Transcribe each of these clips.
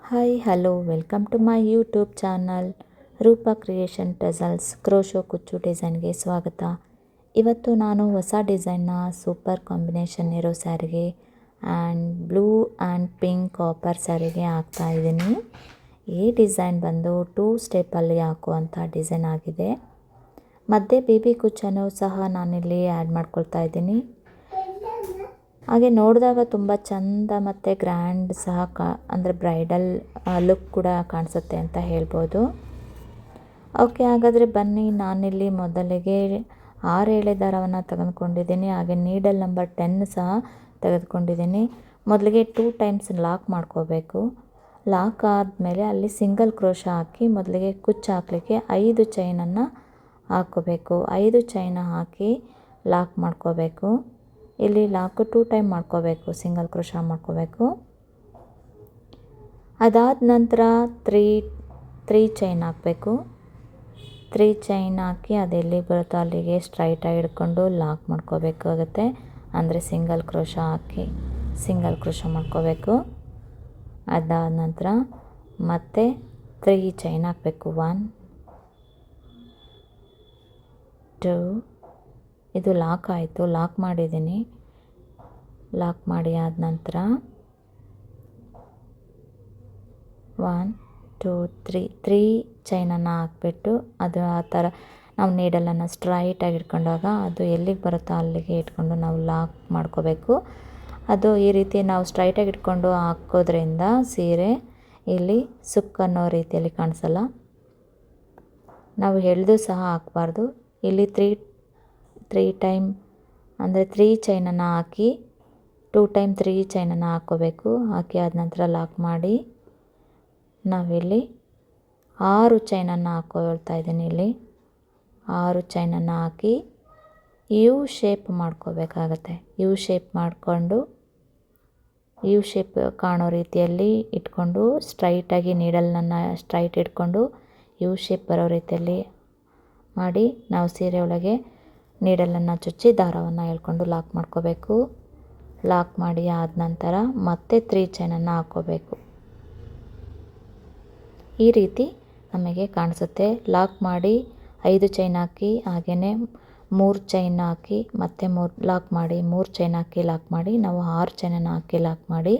Hi hello welcome to my YouTube channel Roopa creation tassels crochet ಕುಚ್ಚು ಡಿಸೈನ್ಗೆ ಸ್ವಾಗತ. ಇವತ್ತು ನಾನು ಹೊಸ ಡಿಸೈನ್ನ ಸೂಪರ್ ಕಾಂಬಿನೇಷನ್ ಇರೋ ಸ್ಯಾರಿಗೆ and blue and pink copper ಸ್ಯಾರಿಗೆ ಹಾಕ್ತಾಯಿದ್ದೀನಿ. ಈ ಡಿಸೈನ್ ಬಂದು 2 ಸ್ಟೆಪ್ಪಲ್ಲಿ ಹಾಕುವಂಥ ಡಿಸೈನ್ ಆಗಿದೆ. ಮಧ್ಯೆ ಬೇಬಿ ಕುಚ್ಚನ್ನು ಸಹ ನಾನಿಲ್ಲಿ ಆ್ಯಡ್ ಮಾಡ್ಕೊಳ್ತಾ ಇದ್ದೀನಿ. ಹಾಗೆ ನೋಡಿದಾಗ ತುಂಬ ಚಂದ ಮತ್ತು ಗ್ರ್ಯಾಂಡ್ ಸಹ ಅಂದರೆ ಬ್ರೈಡಲ್ ಲುಕ್ ಕೂಡ ಕಾಣಿಸುತ್ತೆ ಅಂತ ಹೇಳ್ಬೋದು. ಓಕೆ, ಹಾಗಾದರೆ ಬನ್ನಿ. ನಾನಿಲ್ಲಿ ಮೊದಲಿಗೆ 6 ಎಳೆ ದಾರವನ್ನು ತೆಗೆದುಕೊಂಡಿದ್ದೀನಿ. ಹಾಗೆ ನೀಡಲ್ ನಂಬರ್ 10 ಸಹ ತೆಗೆದುಕೊಂಡಿದ್ದೀನಿ. ಮೊದಲಿಗೆ 2 ಟೈಮ್ಸ್ ಲಾಕ್ ಮಾಡ್ಕೋಬೇಕು. ಲಾಕ್ ಆದಮೇಲೆ ಅಲ್ಲಿ ಸಿಂಗಲ್ ಕ್ರೋಶ ಹಾಕಿ ಮೊದಲಿಗೆ ಕುಚ್ಚು ಹಾಕಲಿಕ್ಕೆ 5 ಚೈನನ್ನು ಹಾಕ್ಕೋಬೇಕು. 5 ಚೈನ ಹಾಕಿ ಲಾಕ್ ಮಾಡ್ಕೋಬೇಕು. ಇಲ್ಲಿ ಲಾಕು 2 ಟೈಮ್ ಮಾಡ್ಕೋಬೇಕು, ಸಿಂಗಲ್ ಕ್ರೋಶ ಮಾಡ್ಕೋಬೇಕು. ಅದಾದ ನಂತರ 3 ಚೈನ್ ಹಾಕಬೇಕು. 3 ಚೈನ್ ಹಾಕಿ ಅದೆಲ್ಲಿ ಬರುತ್ತೋ ಅಲ್ಲಿಗೆ ಸ್ಟ್ರೈಟಾಗಿ ಹಿಡ್ಕೊಂಡು ಲಾಕ್ ಮಾಡ್ಕೋಬೇಕಾಗುತ್ತೆ. ಅಂದರೆ ಸಿಂಗಲ್ ಕ್ರೋಶ ಹಾಕಿ ಸಿಂಗಲ್ ಕ್ರೋಶ ಮಾಡ್ಕೋಬೇಕು. ಅದಾದ ನಂತರ ಮತ್ತೆ 3 ಚೈನ್ ಹಾಕಬೇಕು. 1 2 ಇದು ಲಾಕ್ ಆಯಿತು. ಲಾಕ್ ಮಾಡಿದ್ದೀನಿ. ಲಾಕ್ ಮಾಡಿ ಆದ ನಂತರ 1 2 3 ಚೈನನ್ನು ಹಾಕ್ಬಿಟ್ಟು ಅದು ಆ ಥರ ನಾವು ನೀಡಲನ್ನು ಸ್ಟ್ರೈಟಾಗಿ ಇಟ್ಕೊಂಡಾಗ ಅದು ಎಲ್ಲಿಗೆ ಬರುತ್ತೋ ಅಲ್ಲಿಗೆ ಇಟ್ಕೊಂಡು ನಾವು ಲಾಕ್ ಮಾಡ್ಕೋಬೇಕು. ಅದು ಈ ರೀತಿ ನಾವು ಸ್ಟ್ರೈಟಾಗಿ ಇಟ್ಕೊಂಡು ಹಾಕೋದ್ರಿಂದ ಸೀರೆ ಇಲ್ಲಿ ಸುಕ್ ಅನ್ನೋ ರೀತಿಯಲ್ಲಿ ಕಾಣಿಸಲ್ಲ. ನಾವು ಎಳೆದು ಸಹ ಹಾಕಬಾರ್ದು. ಇಲ್ಲಿ 3 ಟೈಮ್ ಅಂದರೆ 3 ಚೈನನ್ನು ಹಾಕಿ 2 ಟೈಮ್ 3 ಚೈನನ್ನು ಹಾಕ್ಕೋಬೇಕು. ಹಾಕಿ ಆದ ನಂತರ ಲಾಕ್ ಮಾಡಿ ನಾವಿಲ್ಲಿ 6 ಚೈನನ್ನು ಹಾಕ್ಕೊಳ್ತಾ ಇದ್ದೀನಿ. ಇಲ್ಲಿ 6 ಚೈನನ್ನು ಹಾಕಿ ಯು ಶೇಪ್ ಮಾಡ್ಕೋಬೇಕಾಗತ್ತೆ. ಯು ಶೇಪ್ ಮಾಡಿಕೊಂಡು ಯು ಶೇಪ್ ಕಾಣೋ ರೀತಿಯಲ್ಲಿ ಇಟ್ಕೊಂಡು ಸ್ಟ್ರೈಟಾಗಿ ನೀಡಲನ್ನು ಸ್ಟ್ರೈಟ್ ಇಟ್ಕೊಂಡು ಯು ಶೇಪ್ ಬರೋ ರೀತಿಯಲ್ಲಿ ಮಾಡಿ ನಾವು ಸೀರೆ ಒಳಗೆ ನೀಡಲನ್ನು ಚುಚ್ಚಿ ದಾರವನ್ನು ಎಳ್ಕೊಂಡು ಲಾಕ್ ಮಾಡ್ಕೋಬೇಕು. ಲಾಕ್ ಮಾಡಿ ಆದ ನಂತರ ಮತ್ತೆ 3 ಚೈನನ್ನು ಹಾಕ್ಕೋಬೇಕು. ಈ ರೀತಿ ನಮಗೆ ಕಾಣಿಸುತ್ತೆ. ಲಾಕ್ ಮಾಡಿ 5 ಚೈನ್ ಹಾಕಿ ಹಾಗೆಯೇ 3 ಚೈನ್ ಹಾಕಿ ಮತ್ತೆ 3 ಲಾಕ್ ಮಾಡಿ 3 ಚೈನ್ ಹಾಕಿ ಲಾಕ್ ಮಾಡಿ ನಾವು 6 ಚೈನನ್ನು ಹಾಕಿ ಲಾಕ್ ಮಾಡಿ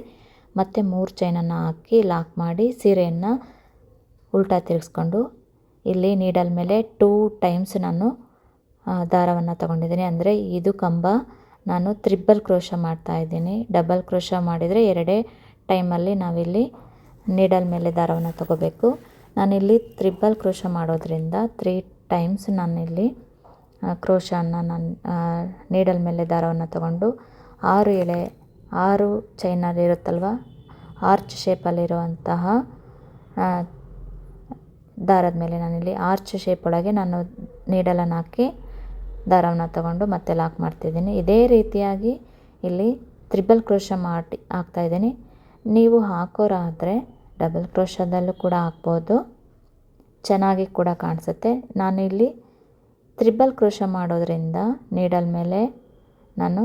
ಮತ್ತೆ 3 ಚೈನನ್ನು ಹಾಕಿ ಲಾಕ್ ಮಾಡಿ ಸೀರೆಯನ್ನು ಉಲ್ಟಾ ತಿರುಗಿಸ್ಕೊಂಡು ಇಲ್ಲಿ ನೀಡಲ್ ಮೇಲೆ 2 ಟೈಮ್ಸ್ ನಾನು ದಾರವನ್ನು ತಗೊಂಡಿದ್ದೀನಿ. ಅಂದರೆ ಇದು ಕಂಬ ನಾನು ತ್ರಿಬಲ್ ಕ್ರೋಶ ಮಾಡ್ತಾಯಿದ್ದೀನಿ. ಡಬಲ್ ಕ್ರೋಶ ಮಾಡಿದರೆ 2 ಟೈಮಲ್ಲಿ ನಾವಿಲ್ಲಿ ನೀಡಲ್ ಮೇಲೆ ದಾರವನ್ನು ತಗೋಬೇಕು. ನಾನಿಲ್ಲಿ ತ್ರಿಬಲ್ ಕ್ರೋಶ ಮಾಡೋದ್ರಿಂದ 3 ಟೈಮ್ಸ್ ನಾನಿಲ್ಲಿ ಕ್ರೋಶವನ್ನು ನಾನು ನೀಡಲ್ ಮೇಲೆ ದಾರವನ್ನು ತಗೊಂಡು 6 ಚೈನಲ್ಲಿ ಇರುತ್ತಲ್ವ ಆರ್ಚ್ ಶೇಪಲ್ಲಿರುವಂತಹ ದಾರದ ಮೇಲೆ ನಾನಿಲ್ಲಿ ಆರ್ಚ್ ಶೇಪ್ ಒಳಗೆ ನಾನು ನೀಡಲನ್ನು ಹಾಕಿ ದಾರವನ್ನು ತಗೊಂಡು ಮತ್ತೆ ಲಾಕ್ ಮಾಡ್ತಿದ್ದೀನಿ. ಇದೇ ರೀತಿಯಾಗಿ ಇಲ್ಲಿ ತ್ರಿಬಲ್ ಕ್ರೋಶ ಮಾಡಿ ಹಾಕ್ತಾಯಿದ್ದೀನಿ. ನೀವು ಹಾಕೋರಾದರೆ ಡಬಲ್ ಕ್ರೋಶದಲ್ಲೂ ಕೂಡ ಹಾಕ್ಬೋದು, ಚೆನ್ನಾಗಿ ಕೂಡ ಕಾಣಿಸುತ್ತೆ. ನಾನಿಲ್ಲಿ ತ್ರಿಬಲ್ ಕ್ರೋಶ ಮಾಡೋದ್ರಿಂದ ನೀಡಲ್ ಮೇಲೆ ನಾನು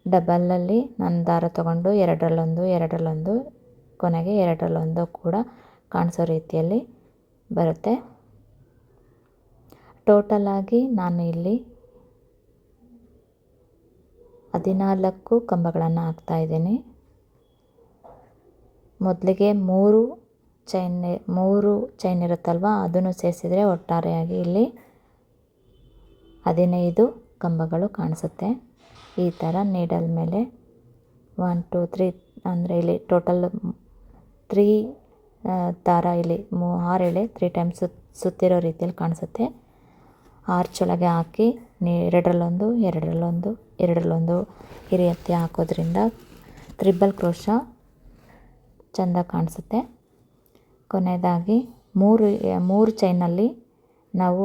ಡಬಲಲ್ಲಿ ನಾನು ದಾರ ತಗೊಂಡು 2ರಲ್ಲೊಂದು ಕೊನೆಗೆ 2ರಲ್ಲೊಂದು ಕೂಡ ಕಾಣಿಸೋ ರೀತಿಯಲ್ಲಿ ಬರುತ್ತೆ. ಟೋಟಲಾಗಿ ನಾನು ಇಲ್ಲಿ 14 ಕಂಬಗಳನ್ನು ಹಾಕ್ತಾಯಿದ್ದೀನಿ. ಮೊದಲಿಗೆ 3 ಚೈನ್ ಇರುತ್ತಲ್ವ ಅದನ್ನು ಸೇರಿಸಿದರೆ ಒಟ್ಟಾರೆಯಾಗಿ ಇಲ್ಲಿ 15 ಕಂಬಗಳು ಕಾಣಿಸುತ್ತೆ. ಈ ಥರ ನೀಡಲ್ ಮೇಲೆ 1 2 3 ಅಂದರೆ ಇಲ್ಲಿ ಟೋಟಲ್ 3 ದಾರ ಇಲ್ಲಿ 6 ಎಳೆ 3 ಟೈಮ್ಸ್ ಸುತ್ತಿರೋ ರೀತಿಯಲ್ಲಿ ಕಾಣಿಸುತ್ತೆ. ಆರ್ಚ್ ಒಳಗೆ ಹಾಕಿ 2ರಲ್ಲೊಂದು ಈ ರೀತಿ ಹಾಕೋದ್ರಿಂದ ತ್ರಿಬಲ್ ಕ್ರೋಶ ಚೆಂದ ಕಾಣಿಸುತ್ತೆ. ಕೊನೆಯದಾಗಿ 3 ಚೈನಲ್ಲಿ ನಾವು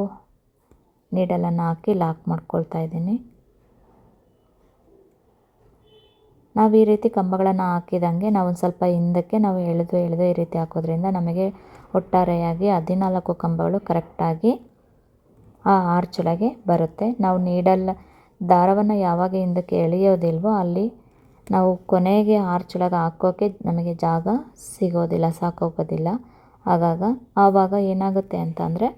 ನೀಡಲನ್ನು ಹಾಕಿ ಲಾಕ್ ಮಾಡ್ಕೊಳ್ತಾ ಇದ್ದೀನಿ. ನಾವು ಈ ರೀತಿ ಕಂಬಗಳನ್ನು ಹಾಕಿದಂಗೆ ನಾವು ಒಂದು ಸ್ವಲ್ಪ ಹಿಂದಕ್ಕೆ ನಾವು ಎಳೆದು ಈ ರೀತಿ ಹಾಕೋದ್ರಿಂದ ನಮಗೆ ಒಟ್ಟಾರೆಯಾಗಿ 14 ಕಂಬಗಳು ಕರೆಕ್ಟಾಗಿ ಆ ಆರ್ಚ್ ಒಳಗೆ ಬರುತ್ತೆ. ನಾವು ದಾರವನ್ನು ಯಾವಾಗ ಹಿಂದಕ್ಕೆ ಎಳೆಯೋದಿಲ್ವೋ ಅಲ್ಲಿ ನಾವು ಕೊನೆಗೆ ಆರ್ಚ್ ಒಳಗೆ ಹಾಕೋಕ್ಕೆ ನಮಗೆ ಜಾಗ ಸಿಗೋದಿಲ್ಲ, ಸಾಕೋಗೋದಿಲ್ಲ. ಆವಾಗ ಏನಾಗುತ್ತೆ ಅಂತ ಅಂದರೆ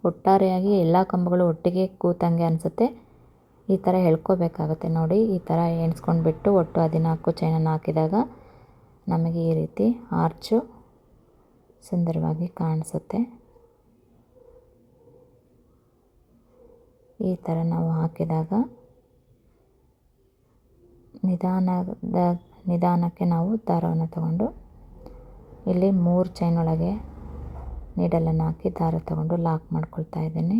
ಒಟ್ಟಾರೆಯಾಗಿ ಎಲ್ಲ ಕಂಬಗಳು ಒಟ್ಟಿಗೆ ಕೂತಂಗೆ ಅನಿಸುತ್ತೆ. ಈ ಥರ ಎಳ್ಕೋಬೇಕಾಗುತ್ತೆ ನೋಡಿ. ಈ ಥರ ಎಣಿಸ್ಕೊಂಡ್ಬಿಟ್ಟು ಒಟ್ಟು 14 ಚೈನನ್ನು ಹಾಕಿದಾಗ ನಮಗೆ ಈ ರೀತಿ ಆರ್ಚು ಸುಂದರವಾಗಿ ಕಾಣಿಸುತ್ತೆ. ಈ ಥರ ನಾವು ಹಾಕಿದಾಗ ನಿಧಾನಕ್ಕೆ ನಾವು ದಾರವನ್ನು ತಗೊಂಡು ಇಲ್ಲಿ 3 ಚೈನ್ ಒಳಗೆ ನೀಡಲನ್ನು ಹಾಕಿ ದಾರ ತಗೊಂಡು ಲಾಕ್ ಮಾಡ್ಕೊಳ್ತಾ ಇದ್ದೀನಿ.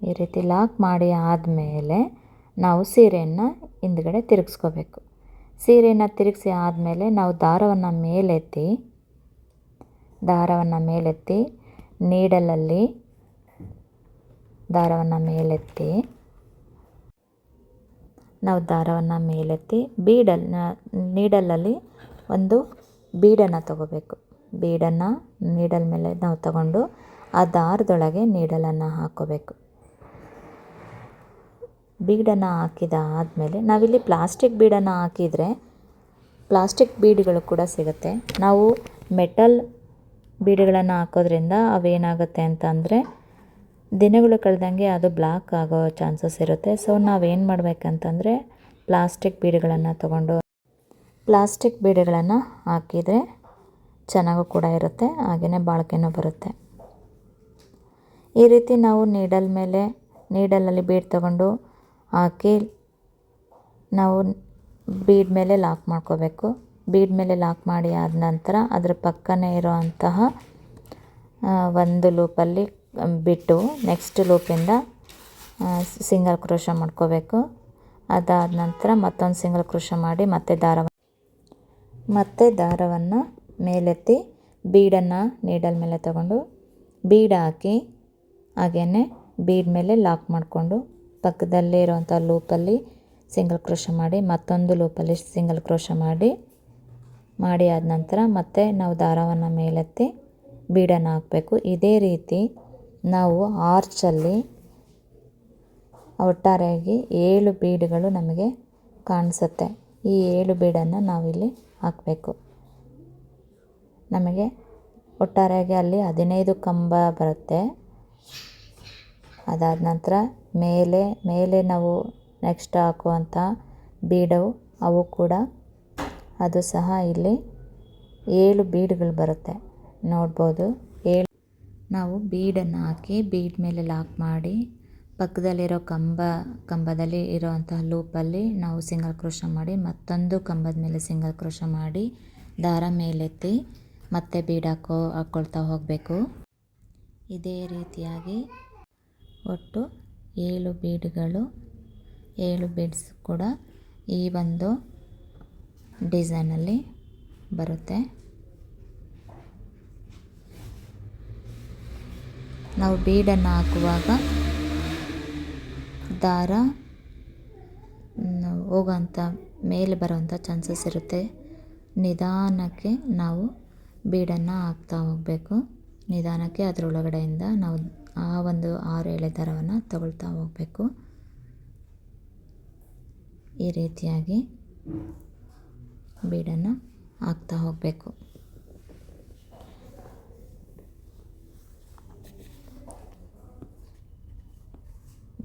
ಈ ರೀತಿ ಲಾಕ್ ಮಾಡಿ ಆದಮೇಲೆ ನಾವು ಸೀರೆಯನ್ನು ಹಿಂದ್ಗಡೆ ತಿರುಗಿಸ್ಕೋಬೇಕು. ಸೀರೆಯನ್ನು ತಿರುಗಿಸಿ ಆದಮೇಲೆ ನಾವು ದಾರವನ್ನು ಮೇಲೆತ್ತಿ ನೀಡಲಲ್ಲಿ ನಾವು ದಾರವನ್ನು ಮೇಲೆತ್ತಿ ನೀಡಲಲ್ಲಿ ಒಂದು ಬೀಡನ್ನು ತಗೋಬೇಕು. ಬೀಡನ್ನು ನೀಡಲ್ ಮೇಲೆ ನಾವು ತಗೊಂಡು ಆ ದಾರದೊಳಗೆ ನೀಡಲನ್ನು ಹಾಕೋಬೇಕು. ಬೀಡನ್ನು ಹಾಕಿದ ಆದಮೇಲೆ ನಾವಿಲ್ಲಿ ಪ್ಲಾಸ್ಟಿಕ್ ಬೀಡನ್ನು ಹಾಕಿದರೆ ಪ್ಲಾಸ್ಟಿಕ್ ಬೀಡ್ಗಳು ಕೂಡ ಸಿಗುತ್ತೆ. ನಾವು ಮೆಟಲ್ ಬೀಡ್ಗಳನ್ನು ಹಾಕೋದ್ರಿಂದ ಅವೇನಾಗುತ್ತೆ ಅಂತ ಅಂದರೆ ದಿನಗಳು ಕಳೆದಂಗೆ ಅದು ಬ್ಲಾಕ್ ಆಗೋ ಚಾನ್ಸಸ್ ಇರುತ್ತೆ. ಸೊ ನಾವೇನು ಮಾಡಬೇಕಂತಂದರೆ ಪ್ಲಾಸ್ಟಿಕ್ ಬೀಡುಗಳನ್ನು ಹಾಕಿದರೆ ಚೆನ್ನಾಗೂ ಕೂಡ ಇರುತ್ತೆ, ಹಾಗೆಯೇ ಬಾಳಿಕೆನೂ ಬರುತ್ತೆ. ಈ ರೀತಿ ನಾವು ನೀಡಲಲ್ಲಿ ಬೀಡ್ ತಗೊಂಡು ಹಾಕಿ ನಾವು ಬೀಡ್ ಮೇಲೆ ಲಾಕ್ ಮಾಡ್ಕೋಬೇಕು. ಬೀಡ್ ಮೇಲೆ ಲಾಕ್ ಮಾಡಿ ಆದ ನಂತರ ಅದರ ಪಕ್ಕನೇ ಇರೋವಂತಹ ಒಂದು ಲೂಪಲ್ಲಿ ಬಿಟ್ಟು ನೆಕ್ಸ್ಟ್ ಲೂಪಿಂದ ಸಿಂಗಲ್ ಕ್ರೋಶ ಮಾಡ್ಕೋಬೇಕು. ಅದಾದ ನಂತರ ಮತ್ತೊಂದು ಸಿಂಗಲ್ ಕ್ರೋಶ ಮಾಡಿ ಮತ್ತೆ ದಾರವನ್ನು ಮೇಲೆತ್ತಿ ಬೀಡನ್ನು ನೀಡಲ್ ಮೇಲೆ ತಗೊಂಡು ಬೀಡ್ ಹಾಕಿ ಹಾಗೆಯೇ ಬೀಡ್ ಮೇಲೆ ಲಾಕ್ ಮಾಡಿಕೊಂಡು ಪಕ್ಕದಲ್ಲೇ ಇರೋವಂಥ ಲೂಪಲ್ಲಿ ಸಿಂಗಲ್ ಕ್ರೋಶ ಮಾಡಿ ಮತ್ತೊಂದು ಲೂಪಲ್ಲಿ ಸಿಂಗಲ್ ಕ್ರೋಶ ಮಾಡಿ ಆದ ನಂತರ ಮತ್ತೆ ನಾವು ದಾರವನ್ನು ಮೇಲೆತ್ತಿ ಬೀಡನ್ನು ಹಾಕಬೇಕು. ಇದೇ ರೀತಿ ನಾವು ಆರ್ಚಲ್ಲಿ ಒಟ್ಟಾರೆಯಾಗಿ 7 ಬೀಡ್ಗಳು ನಮಗೆ ಕಾಣಿಸುತ್ತೆ. ಈ 7 ಬೀಡನ್ನು ನಾವಿಲ್ಲಿ ಹಾಕಬೇಕು. ನಮಗೆ ಒಟ್ಟಾರೆಯಾಗಿ ಅಲ್ಲಿ 15 ಕಂಬ ಬರುತ್ತೆ. ಅದಾದ ನಂತರ ಮೇಲೆ ನಾವು ನೆಕ್ಸ್ಟ್ ಹಾಕುವಂಥ ಬೀಡು ಅವು ಕೂಡ ಅದು ಸಹ ಇಲ್ಲಿ 7 ಬೀಡ್ಗಳು ಬರುತ್ತೆ ನೋಡ್ಬೋದು. ನಾವು ಬೀಡನ್ನು ಹಾಕಿ ಬೀಡ್ ಮೇಲೆ ಲಾಕ್ ಮಾಡಿ ಪಕ್ಕದಲ್ಲಿರೋ ಕಂಬದಲ್ಲಿ ಇರೋವಂತಹ ಲೂಪಲ್ಲಿ ನಾವು ಸಿಂಗಲ್ ಕ್ರೋಶ ಮಾಡಿ ಮತ್ತೊಂದು ಕಂಬದ ಮೇಲೆ ಸಿಂಗಲ್ ಕ್ರೋಶ ಮಾಡಿ ದಾರ ಮೇಲೆತ್ತಿ ಮತ್ತೆ ಬೀಡ್ ಹಾಕ್ಕೊಳ್ತಾ ಹೋಗಬೇಕು. ಇದೇ ರೀತಿಯಾಗಿ ಒಟ್ಟು 7 ಬೀಡ್ಸ್ ಕೂಡ ಈ ಒಂದು ಡಿಸೈನಲ್ಲಿ ಬರುತ್ತೆ. ನಾವು ಬೀಡನ್ನು ಹಾಕುವಾಗ ದಾರ ಹೋಗೋಂಥ ಮೇಲೆ ಬರೋವಂಥ ಚಾನ್ಸಸ್ ಇರುತ್ತೆ. ನಿಧಾನಕ್ಕೆ ನಾವು ಬೀಡನ್ನು ಹಾಕ್ತಾ ಹೋಗಬೇಕು. ನಿಧಾನಕ್ಕೆ ಅದರೊಳಗಡೆಯಿಂದ ನಾವು ಆ ಒಂದು 6 ಎಳೆ ದಾರವನ್ನು ತಗೊಳ್ತಾ ಹೋಗಬೇಕು. ಈ ರೀತಿಯಾಗಿ ಬೀಡನ್ನು ಹಾಕ್ತಾ ಹೋಗಬೇಕು.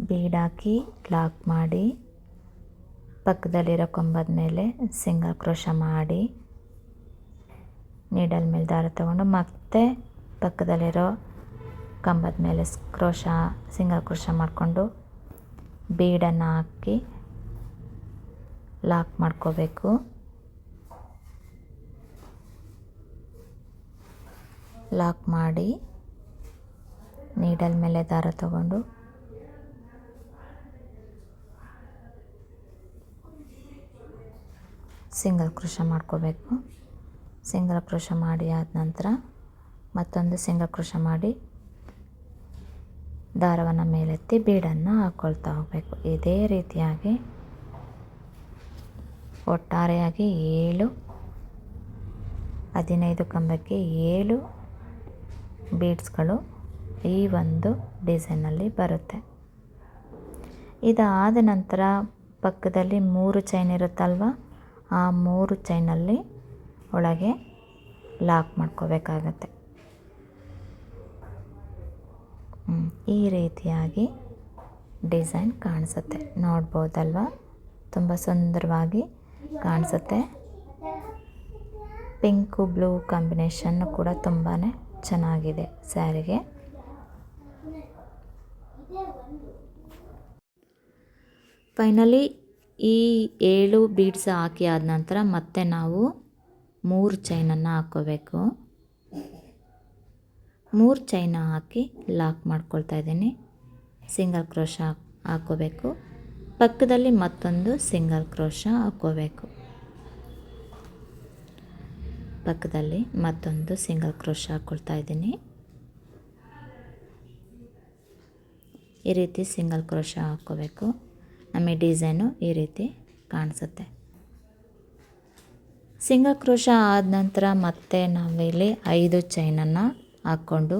ಬೀಡ್ ಹಾಕಿ ಲಾಕ್ ಮಾಡಿ ಪಕ್ಕದಲ್ಲಿರೋ ಕಂಬದ ಮೇಲೆ ಸಿಂಗಲ್ ಕ್ರೋಶ ಮಾಡಿ ನೀಡಲ್ ಮೇಲೆ ದಾರ ತಗೊಂಡು ಮತ್ತೆ ಪಕ್ಕದಲ್ಲಿರೋ ಕಂಬದ ಮೇಲೆ ಸಿಂಗಲ್ ಕ್ರೋಶ ಮಾಡಿಕೊಂಡು ಬೀಡನ್ನು ಹಾಕಿ ಲಾಕ್ ಮಾಡ್ಕೋಬೇಕು. ಲಾಕ್ ಮಾಡಿ ನೀಡಲ್ ಮೇಲೆ ದಾರ ತಗೊಂಡು ಸಿಂಗಲ್ ಕ್ರೋಶ ಮಾಡ್ಕೋಬೇಕು. ಸಿಂಗಲ್ ಕ್ರೋಶ ಮಾಡಿ ಆದ ನಂತರ ಮತ್ತೊಂದು ಸಿಂಗಲ್ ಕ್ರೋಶ ಮಾಡಿ ದಾರವನ್ನು ಮೇಲೆತ್ತಿ ಬೀಡನ್ನು ಹಾಕ್ಕೊಳ್ತಾ ಹೋಗಬೇಕು. ಇದೇ ರೀತಿಯಾಗಿ ಒಟ್ಟಾರೆಯಾಗಿ 15 ಕಂಬಕ್ಕೆ 7 ಬೀಡ್ಸ್ಗಳು ಈ ಒಂದು ಡಿಸೈನಲ್ಲಿ ಬರುತ್ತೆ. ಇದಾದ ನಂತರ ಪಕ್ಕದಲ್ಲಿ 3 ಚೈನ್ ಇರುತ್ತಲ್ವ, ಆ 3 ಚೈನಲ್ಲಿ ಒಳಗೆ ಲಾಕ್ ಮಾಡ್ಕೋಬೇಕಾಗತ್ತೆ. ಈ ರೀತಿಯಾಗಿ ಡಿಸೈನ್ ಕಾಣಿಸುತ್ತೆ, ನೋಡ್ಬೋದಲ್ವ, ತುಂಬ ಸುಂದರವಾಗಿ ಕಾಣಿಸುತ್ತೆ. ಪಿಂಕು ಬ್ಲೂ ಕಾಂಬಿನೇಷನ್ನು ಕೂಡ ತುಂಬಾ ಚೆನ್ನಾಗಿದೆ ಸ್ಯಾರಿಗೆ. ಫೈನಲಿ ಈ 7 ಬೀಡ್ಸ್ ಹಾಕಿ ಆದ ನಂತರ ಮತ್ತೆ ನಾವು 3 ಚೈನನ್ನು ಹಾಕ್ಕೋಬೇಕು. 3 ಚೈನ ಹಾಕಿ ಲಾಕ್ ಮಾಡ್ಕೊಳ್ತಾ ಇದ್ದೀನಿ. ಸಿಂಗಲ್ ಕ್ರೋಶ ಹಾಕ್ಕೋಬೇಕು. ಪಕ್ಕದಲ್ಲಿ ಮತ್ತೊಂದು ಸಿಂಗಲ್ ಕ್ರೋಶ ಹಾಕ್ಕೋಬೇಕು. ಪಕ್ಕದಲ್ಲಿ ಮತ್ತೊಂದು ಸಿಂಗಲ್ ಕ್ರೋಶ ಹಾಕ್ಕೊಳ್ತಾ ಇದ್ದೀನಿ. ಈ ರೀತಿ ಸಿಂಗಲ್ ಕ್ರೋಶ ಹಾಕ್ಕೋಬೇಕು. ನಮಗೆ ಡಿಸೈನು ಈ ರೀತಿ ಕಾಣಿಸುತ್ತೆ. ಸಿಂಗಲ್ ಕ್ರೋಶ ಆದ ನಂತರ ಮತ್ತೆ ನಾವಿಲ್ಲಿ 5 ಚೈನನ್ನು ಹಾಕ್ಕೊಂಡು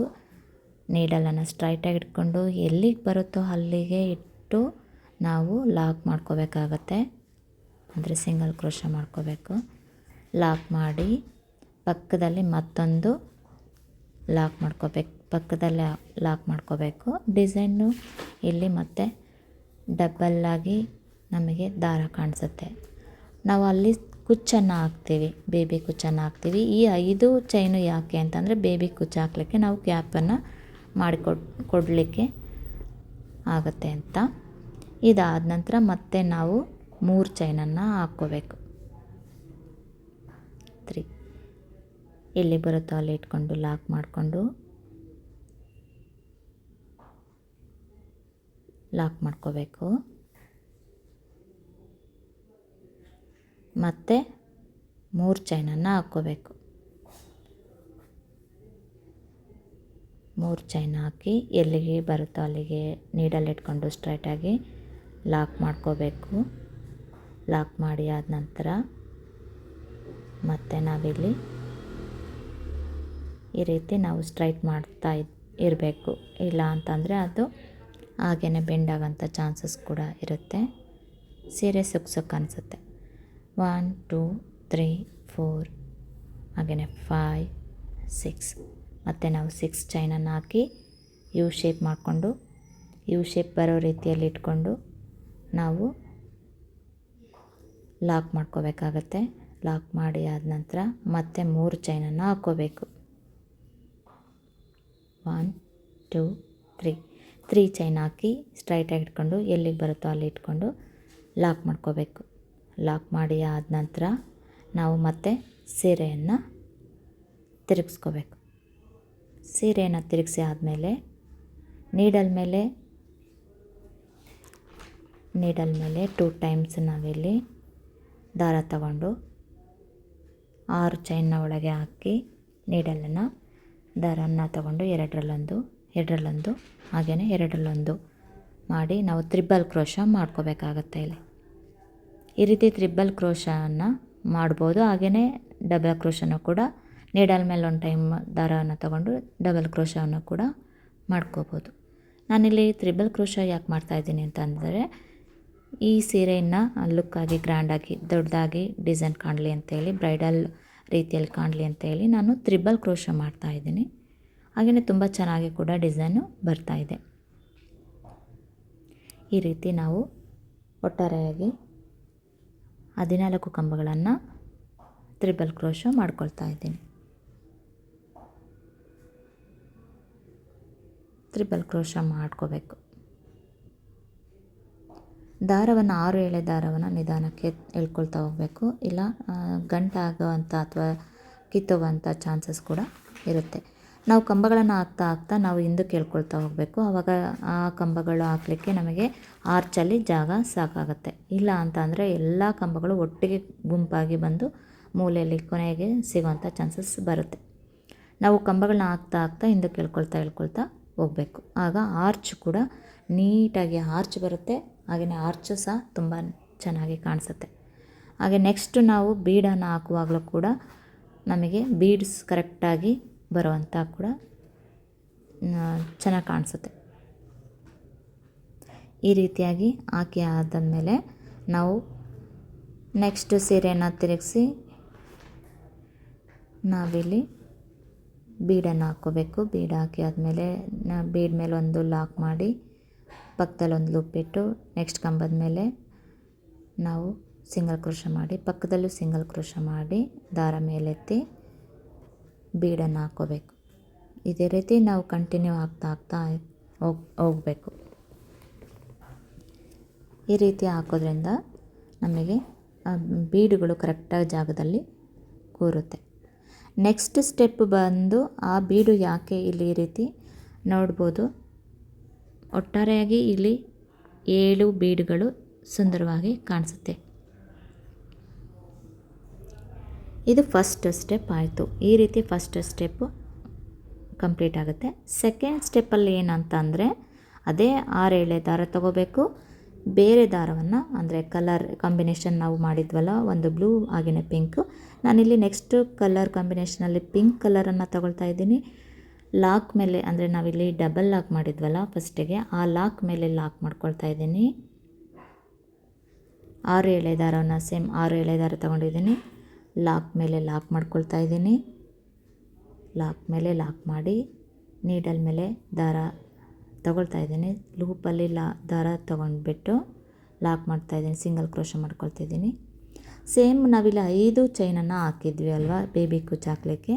ನೀಡಲನ್ನು ಸ್ಟ್ರೈಟಾಗಿ ಇಟ್ಕೊಂಡು ಎಲ್ಲಿಗೆ ಬರುತ್ತೋ ಅಲ್ಲಿಗೆ ಇಟ್ಟು ನಾವು ಲಾಕ್ ಮಾಡ್ಕೋಬೇಕಾಗತ್ತೆ. ಅಂದರೆ ಸಿಂಗಲ್ ಕ್ರೋಶ ಮಾಡ್ಕೋಬೇಕು. ಲಾಕ್ ಮಾಡಿ ಪಕ್ಕದಲ್ಲಿ ಮತ್ತೊಂದು ಲಾಕ್ ಮಾಡ್ಕೋಬೇಕು. ಪಕ್ಕದಲ್ಲೇ ಲಾಕ್ ಮಾಡ್ಕೋಬೇಕು. ಡಿಸೈನು ಇಲ್ಲಿ ಮತ್ತೆ ಡಬ್ಬಲ್ಲಾಗಿ ನಮಗೆ ದಾರ ಕಾಣಿಸುತ್ತೆ. ನಾವು ಅಲ್ಲಿ ಕುಚ್ಚನ್ನು ಹಾಕ್ತೀವಿ, ಬೇಬಿ ಕುಚ್ಚನ್ನು ಹಾಕ್ತೀವಿ. ಈ 5 ಚೈನು ಯಾಕೆ ಅಂತಂದರೆ ಬೇಬಿ ಕುಚ್ಚು ಹಾಕ್ಲಿಕ್ಕೆ ನಾವು ಕ್ಯಾಪನ್ನು ಕೊಡಲಿಕ್ಕೆ ಆಗುತ್ತೆ ಅಂತ. ಇದಾದ ನಂತರ ಮತ್ತೆ ನಾವು 3 ಚೈನನ್ನು ಹಾಕ್ಕೋಬೇಕು. 3 ಎಲ್ಲಿ ಬರುತ್ತೋ ಅಲ್ಲಿ ಇಟ್ಕೊಂಡು ಲಾಕ್ ಮಾಡಿಕೊಂಡು ಲಾಕ್ ಮಾಡ್ಕೋಬೇಕು. ಮತ್ತು 3 ಚೈನನ್ನು ಹಾಕ್ಕೋಬೇಕು. 3 ಚೈನ್ ಹಾಕಿ ಎಲ್ಲಿಗೆ ಬರುತ್ತೋ ಅಲ್ಲಿಗೆ ನೀಡಲ್ ಇಟ್ಕೊಂಡು ಸ್ಟ್ರೈಟಾಗಿ ಲಾಕ್ ಮಾಡ್ಕೋಬೇಕು. ಲಾಕ್ ಮಾಡಿ ಆದ ನಂತರ ಮತ್ತೆ ನಾವಿಲ್ಲಿ ಈ ರೀತಿ ನಾವು ಸ್ಟ್ರೈಟ್ ಮಾಡ್ತಾ ಇರಬೇಕು. ಇಲ್ಲ ಅಂತಂದರೆ ಅದು ಹಾಗೇ ಬೆಂಡ್ ಆಗೋಂಥ ಚಾನ್ಸಸ್ ಕೂಡ ಇರುತ್ತೆ. ಸೀರೆ ಸುಕ್ಸಕ್ಕೆ ಅನಿಸುತ್ತೆ. 1 2 3 4 ಹಾಗೆಯೇ 5 6 ಮತ್ತು ನಾವು 6 ಚೈನನ್ನು ಹಾಕಿ ಯು ಶೇಪ್ ಮಾಡಿಕೊಂಡು ಯು ಶೇಪ್ ಬರೋ ರೀತಿಯಲ್ಲಿ ಇಟ್ಕೊಂಡು ನಾವು ಲಾಕ್ ಮಾಡ್ಕೋಬೇಕಾಗತ್ತೆ. ಲಾಕ್ ಮಾಡಿ ಆದ ನಂತರ ಮತ್ತೆ 3 ಚೈನನ್ನು ಹಾಕ್ಕೋಬೇಕು. 1 2 3 ಚೈನ್ ಹಾಕಿ ಸ್ಟ್ರೈಟಾಗಿ ಇಟ್ಕೊಂಡು ಎಲ್ಲಿಗೆ ಬರುತ್ತೋ ಅಲ್ಲಿ ಇಟ್ಕೊಂಡು ಲಾಕ್ ಮಾಡ್ಕೋಬೇಕು. ಲಾಕ್ ಮಾಡಿ ಆದ ನಂತರ ನಾವು ಮತ್ತೆ ಸೀರೆಯನ್ನು ತಿರುಗಿಸ್ಕೋಬೇಕು. ಸೀರೆಯನ್ನು ತಿರುಗಿಸಿ ಆದಮೇಲೆ ನೀಡಲ್ ಮೇಲೆ 2 ಟೈಮ್ಸ್ ನಾವಿಲ್ಲಿ ದಾರ ತಗೊಂಡು 6 ಚೈನ್ನ ಒಳಗೆ ಹಾಕಿ ನೀಡಲನ್ನು ದಾರನ್ನು ತಗೊಂಡು ಎರಡರಲ್ಲೊಂದು ಹಾಗೆಯೇ ಎರಡರಲ್ಲೊಂದು ಮಾಡಿ ನಾವು ತ್ರಿಬಲ್ ಕ್ರೋಶ ಮಾಡ್ಕೋಬೇಕಾಗತ್ತೆ. ಇಲ್ಲಿ ಈ ರೀತಿ ತ್ರಿಬಲ್ ಕ್ರೋಶವನ್ನು ಮಾಡ್ಬೋದು. ಹಾಗೆಯೇ ಡಬಲ್ ಕ್ರೋಶನೂ ಕೂಡ ನೀಡಲ್ ಮೇಲೆ ಒಂದು ಟೈಮ್ ದಾರವನ್ನು ತಗೊಂಡು ಡಬಲ್ ಕ್ರೋಶವನ್ನು ಕೂಡ ಮಾಡ್ಕೋಬೋದು. ನಾನಿಲ್ಲಿ ತ್ರಿಬಲ್ ಕ್ರೋಶ ಯಾಕೆ ಮಾಡ್ತಾಯಿದ್ದೀನಿ ಅಂತಂದರೆ ಈ ಸೀರೆಯನ್ನು ಲುಕ್ಕಾಗಿ ಗ್ರ್ಯಾಂಡಾಗಿ ದೊಡ್ಡದಾಗಿ ಡಿಸೈನ್ ಕಾಣಲಿ ಅಂತೇಳಿ, ಬ್ರೈಡಲ್ ರೀತಿಯಲ್ಲಿ ಕಾಣಲಿ ಅಂತೇಳಿ ನಾನು ತ್ರಿಬಲ್ ಕ್ರೋಶ ಮಾಡ್ತಾಯಿದ್ದೀನಿ. ಹಾಗೆಯೇ ತುಂಬ ಚೆನ್ನಾಗಿ ಕೂಡ ಡಿಸೈನು ಬರ್ತಾಯಿದೆ. ಈ ರೀತಿ ನಾವು ಒಟ್ಟಾರೆಯಾಗಿ 14 ಕಂಬಗಳನ್ನು ತ್ರಿಬಲ್ ಕ್ರೋಶ ಮಾಡ್ಕೊಳ್ತಾ ಇದ್ದೀನಿ. ತ್ರಿಬಲ್ ಕ್ರೋಶ ಮಾಡ್ಕೋಬೇಕು. ದಾರವನ್ನು 6 ಎಳೆ ದಾರವನ್ನು ನಿಧಾನಕ್ಕೆ ಎಳ್ಕೊಳ್ತಾ ಹೋಗಬೇಕು. ಇಲ್ಲ ಗಂಟಾಗುವಂಥ ಅಥವಾ ಕಿತ್ತೋಗುವಂಥ ಚಾನ್ಸಸ್ ಕೂಡ ಇರುತ್ತೆ. ನಾವು ಕಂಬಗಳನ್ನು ಹಾಕ್ತಾ ನಾವು ಹಿಂದಕ್ಕೆ ಎಳ್ಕೊಳ್ತಾ ಹೋಗಬೇಕು. ಆವಾಗ ಆ ಕಂಬಗಳು ಹಾಕಲಿಕ್ಕೆ ನಮಗೆ ಆರ್ಚಲ್ಲಿ ಜಾಗ ಸಾಕಾಗುತ್ತೆ. ಇಲ್ಲ ಅಂತ ಅಂದರೆ ಎಲ್ಲ ಕಂಬಗಳು ಒಟ್ಟಿಗೆ ಗುಂಪಾಗಿ ಬಂದು ಮೂಲೆಯಲ್ಲಿ ಕೊನೆಗೆ ಸಿಗುವಂಥ ಚಾನ್ಸಸ್ ಬರುತ್ತೆ. ನಾವು ಕಂಬಗಳನ್ನ ಹಾಕ್ತಾ ಹಿಂದಕ್ಕೆ ಎಳ್ಕೊಳ್ತಾ ಹೋಗಬೇಕು. ಆಗ ಆರ್ಚ್ ಕೂಡ ನೀಟಾಗಿ ಆರ್ಚ್ ಬರುತ್ತೆ. ಹಾಗೆಯೇ ಆರ್ಚು ಸಹ ತುಂಬ ಚೆನ್ನಾಗಿ ಕಾಣಿಸುತ್ತೆ. ಹಾಗೆ ನೆಕ್ಸ್ಟ್ ನಾವು ಬೀಡನ್ನು ಹಾಕುವಾಗಲೂ ಕೂಡ ನಮಗೆ ಬೀಡ್ಸ್ ಕರೆಕ್ಟಾಗಿ ಬರುವಂಥ ಕೂಡ ಚೆನ್ನಾಗಿ ಕಾಣಿಸುತ್ತೆ. ಈ ರೀತಿಯಾಗಿ ಹಾಕಿ ಆದಮೇಲೆ ನಾವು ನೆಕ್ಸ್ಟ್ ಸೀರೆಯನ್ನು ತಿರುಗಿಸಿ ನಾವಿಲ್ಲಿ ಬೀಡನ್ನು ಹಾಕ್ಕೋಬೇಕು. ಬೀಡ್ ಹಾಕಿ ಆದಮೇಲೆ ಬೀಡ್ ಮೇಲೆ ಒಂದು ಲಾಕ್ ಮಾಡಿ ಪಕ್ಕದಲ್ಲಿ ಒಂದು ಲೂಪ್ ಇಟ್ಟು ನೆಕ್ಸ್ಟ್ ಕಂಬದ ಮೇಲೆ ನಾವು ಸಿಂಗಲ್ ಕ್ರೋಶ ಮಾಡಿ ಪಕ್ಕದಲ್ಲೂ ಸಿಂಗಲ್ ಕ್ರೋಶ ಮಾಡಿ ದಾರ ಮೇಲೆತ್ತಿ ಬೀಡನ್ನು ಹಾಕ್ಕೋಬೇಕು. ಇದೇ ರೀತಿ ನಾವು ಕಂಟಿನ್ಯೂ ಆಗ್ತಾ ಹೋಗಬೇಕು. ಈ ರೀತಿ ಹಾಕೋದ್ರಿಂದ ನಮಗೆ ಬೀಡುಗಳು ಕರೆಕ್ಟಾಗಿ ಜಾಗದಲ್ಲಿ ಕೂರುತ್ತೆ. ನೆಕ್ಸ್ಟ್ ಸ್ಟೆಪ್ ಬಂದು ಆ ಬೀಡು ಯಾಕೆ ಇಲ್ಲಿ ಈ ರೀತಿ ನೋಡ್ಬೋದು. ಒಟ್ಟಾರೆಯಾಗಿ ಇಲ್ಲಿ 7 ಬೀಡುಗಳು ಸುಂದರವಾಗಿ ಕಾಣಿಸುತ್ತೆ. ಇದು ಫಸ್ಟ್ ಸ್ಟೆಪ್ ಆಯಿತು. ಈ ರೀತಿ ಫಸ್ಟ್ ಸ್ಟೆಪ್ಪು ಕಂಪ್ಲೀಟ್ ಆಗುತ್ತೆ. ಸೆಕೆಂಡ್ ಸ್ಟೆಪ್ಪಲ್ಲಿ ಏನಂತ ಅಂದರೆ ಅದೇ 6 ಎಳೆ ದಾರ ತಗೋಬೇಕು. ಬೇರೆ ದಾರವನ್ನು ಅಂದರೆ ಕಲರ್ ಕಾಂಬಿನೇಷನ್ ನಾವು ಮಾಡಿದ್ವಲ್ಲ, ಒಂದು ಬ್ಲೂ ಹಾಗೆಯೇ ಪಿಂಕು. ನಾನಿಲ್ಲಿ ನೆಕ್ಸ್ಟ್ ಕಲರ್ ಕಾಂಬಿನೇಷನಲ್ಲಿ ಪಿಂಕ್ ಕಲರನ್ನು ತಗೊಳ್ತಾ ಇದ್ದೀನಿ. ಲಾಕ್ ಮೇಲೆ ಅಂದರೆ ನಾವಿಲ್ಲಿ ಡಬಲ್ ಲಾಕ್ ಮಾಡಿದ್ವಲ್ಲ ಫಸ್ಟಿಗೆ, ಆ ಲಾಕ್ ಮೇಲೆ ಲಾಕ್ ಮಾಡ್ಕೊಳ್ತಾ ಇದ್ದೀನಿ. 6 ಎಳೆ ದಾರವನ್ನು ಸೇಮ್ 6 ಎಳೆ ದಾರ ತೊಗೊಂಡಿದ್ದೀನಿ. ಲಾಕ್ ಮೇಲೆ ಲಾಕ್ ಮಾಡ್ಕೊಳ್ತಾ ಇದ್ದೀನಿ. ಲಾಕ್ ಮೇಲೆ ಲಾಕ್ ಮಾಡಿ ನೀಡಲ್ ಮೇಲೆ ದಾರ ತಗೊಳ್ತಾ ಇದ್ದೀನಿ. ಲೂಪಲ್ಲಿ ದಾರ ತೊಗೊಂಡ್ಬಿಟ್ಟು ಲಾಕ್ ಮಾಡ್ತಾಯಿದ್ದೀನಿ. ಸಿಂಗಲ್ ಕ್ರೋಶ ಮಾಡ್ಕೊಳ್ತಿದ್ದೀನಿ. ಸೇಮ್ ನಾವಿಲ್ಲಿ 5 ಚೈನನ್ನು ಹಾಕಿದ್ವಿ ಅಲ್ವಾ ಬೇಬಿ ಕುಚ್ಚು ಹಾಕಲಿಕ್ಕೆ.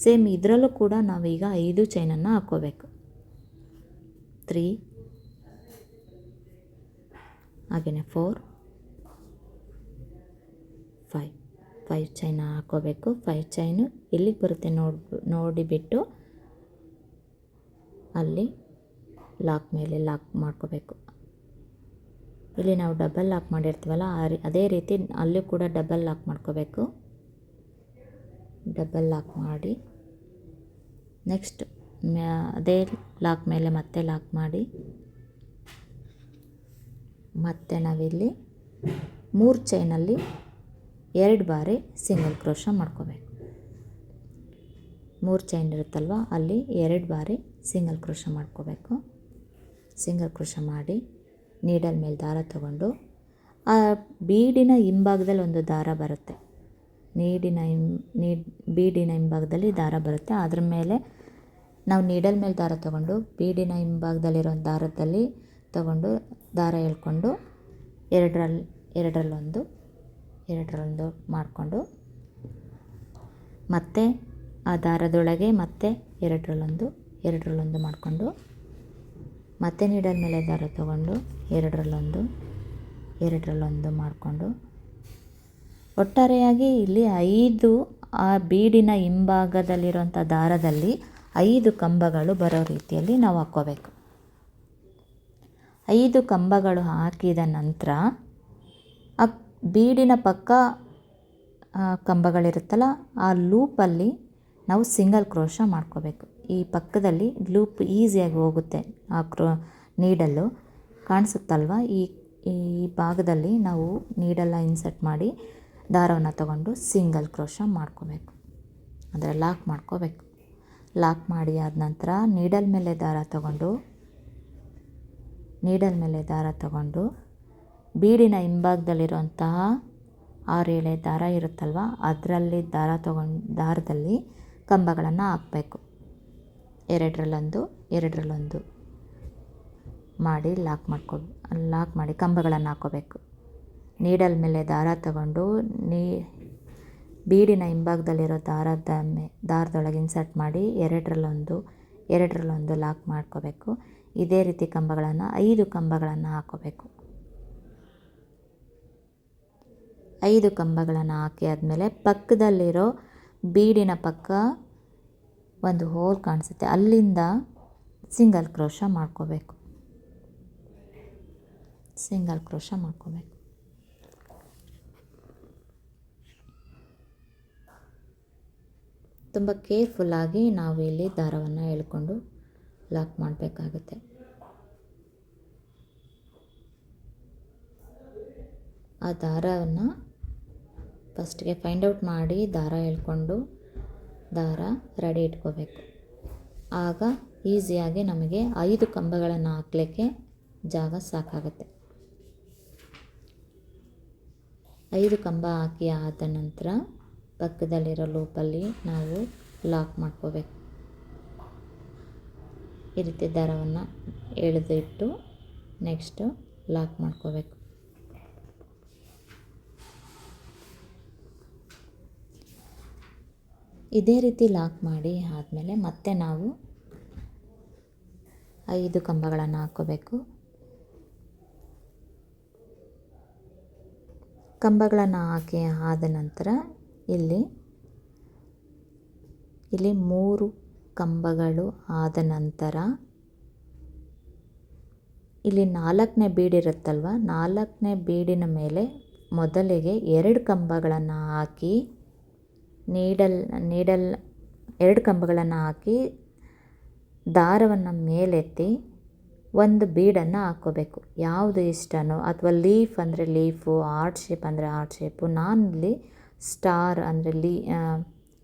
ಸೇಮ್ ಇದರಲ್ಲೂ ಕೂಡ ನಾವೀಗ 5 ಚೈನನ್ನು ಹಾಕ್ಕೋಬೇಕು. 3 ಹಾಗೆಯೇ 4 5 ಚೈನ ಹಾಕ್ಕೋಬೇಕು. 5 ಚೈನು ಎಲ್ಲಿಗೆ ಬರುತ್ತೆ ನೋಡಿಬಿಟ್ಟು ಅಲ್ಲಿ ಲಾಕ್ ಮೇಲೆ ಲಾಕ್ ಮಾಡ್ಕೋಬೇಕು. ಇಲ್ಲಿ ನಾವು ಡಬಲ್ ಲಾಕ್ ಮಾಡಿರ್ತೀವಲ್ಲ ಅದೇ ರೀತಿ ಅಲ್ಲೂ ಕೂಡ ಡಬಲ್ ಲಾಕ್ ಮಾಡ್ಕೋಬೇಕು. ಡಬಲ್ ಲಾಕ್ ಮಾಡಿ ನೆಕ್ಸ್ಟ್ ಅದೇ ಲಾಕ್ ಮೇಲೆ ಮತ್ತೆ ಲಾಕ್ ಮಾಡಿ ಮತ್ತೆ ನಾವಿಲ್ಲಿ 3 ಚೈನಲ್ಲಿ 2 ಬಾರಿ ಸಿಂಗಲ್ ಕ್ರೋಶ ಮಾಡ್ಕೋಬೇಕು. 3 ಚೈನ್ ಇರುತ್ತಲ್ವ ಅಲ್ಲಿ 2 ಬಾರಿ ಸಿಂಗಲ್ ಕ್ರೋಶ ಮಾಡ್ಕೋಬೇಕು. ಸಿಂಗಲ್ ಕ್ರೋಶ ಮಾಡಿ ನೀಡಲ್ ಮೇಲೆ ದಾರ ತಗೊಂಡು ಆ ಬೀಡಿನ ಹಿಂಭಾಗದಲ್ಲಿ ಒಂದು ದಾರ ಬರುತ್ತೆ. ಬೀಡಿನ ಹಿಂಭಾಗದಲ್ಲಿ ದಾರ ಬರುತ್ತೆ. ಅದ್ರ ಮೇಲೆ ನಾವು ನೀಡಲ್ ಮೇಲೆ ದಾರ ತಗೊಂಡು ಬೀಡಿನ ಹಿಂಭಾಗದಲ್ಲಿರೋ ದಾರದಲ್ಲಿ ತಗೊಂಡು ದಾರ ಎಳ್ಕೊಂಡು ಎರಡರಲ್ಲೊಂದು ಮಾಡಿಕೊಂಡು ಮತ್ತೆ ಆ ದಾರದೊಳಗೆ ಮತ್ತೆ ಎರಡರಲ್ಲೊಂದು ಮಾಡಿಕೊಂಡು ಮತ್ತೆ ನೀಡಲ್ ಮೇಲೆ ದಾರ ತಗೊಂಡು ಎರಡರಲ್ಲೊಂದು ಮಾಡಿಕೊಂಡು ಒಟ್ಟಾರೆಯಾಗಿ ಇಲ್ಲಿ 5 ಆ ಬೀಡಿನ ಹಿಂಭಾಗದಲ್ಲಿರುವಂಥ ದಾರದಲ್ಲಿ 5 ಕಂಬಗಳು ಬರೋ ರೀತಿಯಲ್ಲಿ ನಾವು ಹಾಕ್ಕೋಬೇಕು. 5 ಕಂಬಗಳು ಹಾಕಿದ ನಂತರ ಆ ಬೀಡಿನ ಪಕ್ಕ ಕಂಬಗಳಿರುತ್ತಲ್ಲ ಆ ಲೂಪಲ್ಲಿ ನಾವು ಸಿಂಗಲ್ ಕ್ರೋಶ ಮಾಡ್ಕೋಬೇಕು. ಈ ಪಕ್ಕದಲ್ಲಿ ಲೂಪ್ ಈಸಿಯಾಗಿ ಹೋಗುತ್ತೆ. ಆ ನೀಡಲ್ಲು ಕಾಣಿಸುತ್ತಲ್ವ, ಈ ಭಾಗದಲ್ಲಿ ನಾವು ನೀಡಲ್ಲ ಇನ್ಸರ್ಟ್ ಮಾಡಿ ದಾರವನ್ನು ತಗೊಂಡು ಸಿಂಗಲ್ ಕ್ರೋಶ ಮಾಡ್ಕೋಬೇಕು, ಅಂದರೆ ಲಾಕ್ ಮಾಡ್ಕೋಬೇಕು. ಲಾಕ್ ಮಾಡಿ ಆದ ನಂತರ ನೀಡಲ್ ಮೇಲೆ ದಾರ ತಗೊಂಡು ಬೀಡಿನ ಹಿಂಭಾಗದಲ್ಲಿರುವಂತಹ 6 ಎಳೆ ದಾರ ಇರುತ್ತಲ್ವ ಅದರಲ್ಲಿ ದಾರದಲ್ಲಿ ಕಂಬಗಳನ್ನು ಹಾಕಬೇಕು. ಎರಡರಲ್ಲೊಂದು ಮಾಡಿ ಲಾಕ್ ಮಾಡಿ ಕಂಬಗಳನ್ನು ಹಾಕ್ಕೋಬೇಕು. ನೀಡಲ್ ಮೇಲೆ ದಾರ ತಗೊಂಡು ಬೀಡಿನ ಹಿಂಭಾಗದಲ್ಲಿರೋ ದಾರದೊಳಗೆ ಇನ್ಸರ್ಟ್ ಮಾಡಿ ಎರಡರಲ್ಲೊಂದು ಲಾಕ್ ಮಾಡ್ಕೋಬೇಕು. ಇದೇ ರೀತಿ 5 ಕಂಬಗಳನ್ನು ಹಾಕ್ಕೋಬೇಕು. 5 ಕಂಬಗಳನ್ನು ಹಾಕಿ ಆದಮೇಲೆ ಪಕ್ಕದಲ್ಲಿರೋ ಬೀಡಿನ ಪಕ್ಕ ಒಂದು ಹೋಲ್ ಕಾಣಿಸುತ್ತೆ, ಅಲ್ಲಿಂದ ಸಿಂಗಲ್ ಕ್ರೋಶ ಮಾಡ್ಕೋಬೇಕು. ತುಂಬ ಕೇರ್ಫುಲ್ಲಾಗಿ ನಾವು ಇಲ್ಲಿ ದಾರವನ್ನು ಎಳ್ಕೊಂಡು ಲಾಕ್ ಮಾಡಬೇಕಾಗುತ್ತೆ. ಆ ದಾರವನ್ನು ಫಸ್ಟ್ಗೆ ಫೈಂಡ್ ಔಟ್ ಮಾಡಿ ದಾರ ಎಳ್ಕೊಂಡು ದಾರ ರೆಡಿ ಇಟ್ಕೋಬೇಕು. ಆಗ ಈಸಿಯಾಗಿ ನಮಗೆ 5 ಕಂಬಗಳನ್ನು ಹಾಕಲಿಕ್ಕೆ ಜಾಗ ಸಾಕಾಗುತ್ತೆ. 5 ಕಂಬ ಹಾಕಿ ಆದ ನಂತರ ಪಕ್ಕದಲ್ಲಿರೋ ಲೂಪಲ್ಲಿ ನಾವು ಲಾಕ್ ಮಾಡ್ಕೋಬೇಕು. ಈ ರೀತಿ ದಾರವನ್ನು ಎಳೆದಿಟ್ಟು ನೆಕ್ಸ್ಟು ಲಾಕ್ ಮಾಡ್ಕೋಬೇಕು. ಇದೇ ರೀತಿ ಲಾಕ್ ಮಾಡಿ ಆದಮೇಲೆ ಮತ್ತೆ ನಾವು 5 ಕಂಬಗಳನ್ನು ಹಾಕ್ಕೋಬೇಕು. ಕಂಬಗಳನ್ನು ಹಾಕಿ ಆದ ನಂತರ ಇಲ್ಲಿ 3 ಕಂಬಗಳು ಆದ ನಂತರ ಇಲ್ಲಿ 4ನೇ ಬೀಡಿರುತ್ತಲ್ವ, 4ನೇ ಬೀಡಿನ ಮೇಲೆ ಮೊದಲಿಗೆ 2 ಕಂಬಗಳನ್ನು ಹಾಕಿ ನೀಡಲ್ 2 ಕಂಬಗಳನ್ನು ಹಾಕಿ ದಾರವನ್ನು ಮೇಲೆತ್ತಿ ಒಂದು ಬೀಡನ್ನು ಹಾಕ್ಕೋಬೇಕು. ಯಾವುದು ಇಷ್ಟನೋ ಅಥವಾ ಲೀಫ್ ಅಂದರೆ ಲೀಫು, ಹಾರ್ಟ್ ಶೇಪ್ ಅಂದರೆ ಹಾರ್ಟ್ ಶೇಪು. ನಾನಿಲ್ಲಿ ಸ್ಟಾರ್ ಅಂದರೆ